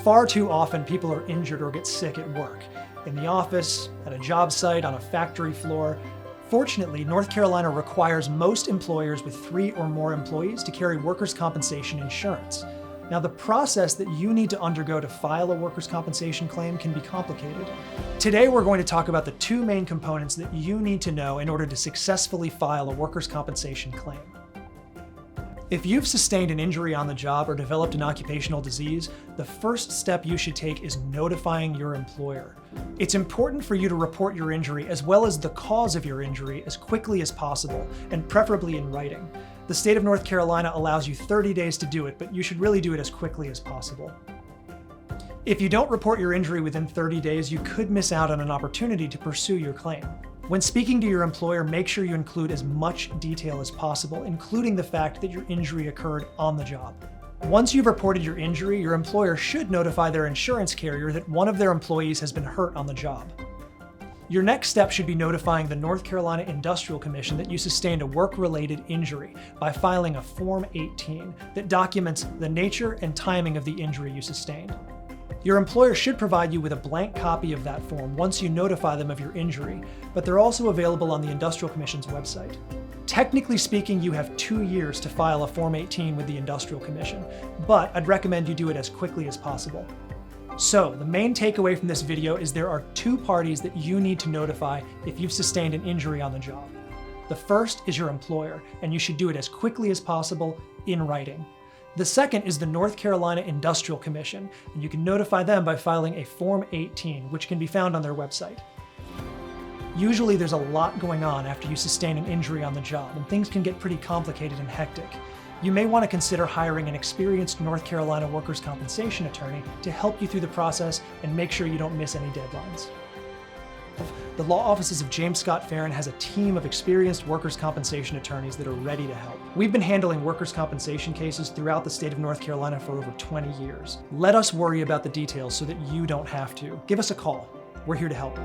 Far too often, people are injured or get sick at work, in the office, at a job site, on a factory floor. Fortunately, North Carolina requires most employers with 3 or more employees to carry workers' compensation insurance. Now, the process that you need to undergo to file a workers' compensation claim can be complicated. Today, we're going to talk about the 2 main components that you need to know in order to successfully file a workers' compensation claim. If you've sustained an injury on the job or developed an occupational disease, the first step you should take is notifying your employer. It's important for you to report your injury as well as the cause of your injury as quickly as possible, and preferably in writing. The state of North Carolina allows you 30 days to do it, but you should really do it as quickly as possible. If you don't report your injury within 30 days, you could miss out on an opportunity to pursue your claim. When speaking to your employer, make sure you include as much detail as possible, including the fact that your injury occurred on the job. Once you've reported your injury, your employer should notify their insurance carrier that one of their employees has been hurt on the job. Your next step should be notifying the North Carolina Industrial Commission that you sustained a work-related injury by filing a Form 18 that documents the nature and timing of the injury you sustained. Your employer should provide you with a blank copy of that form once you notify them of your injury, but they're also available on the Industrial Commission's website. Technically speaking, you have 2 years to file a Form 18 with the Industrial Commission, but I'd recommend you do it as quickly as possible. So, the main takeaway from this video is there are 2 parties that you need to notify if you've sustained an injury on the job. The first is your employer, and you should do it as quickly as possible in writing. The second is the North Carolina Industrial Commission, and you can notify them by filing a Form 18, which can be found on their website. Usually there's a lot going on after you sustain an injury on the job, and things can get pretty complicated and hectic. You may want to consider hiring an experienced North Carolina workers' compensation attorney to help you through the process and make sure you don't miss any deadlines. The law offices of James Scott Farron has a team of experienced workers' compensation attorneys that are ready to help. We've been handling workers' compensation cases throughout the state of North Carolina for over 20 years. Let us worry about the details so that you don't have to. Give us a call. We're here to help.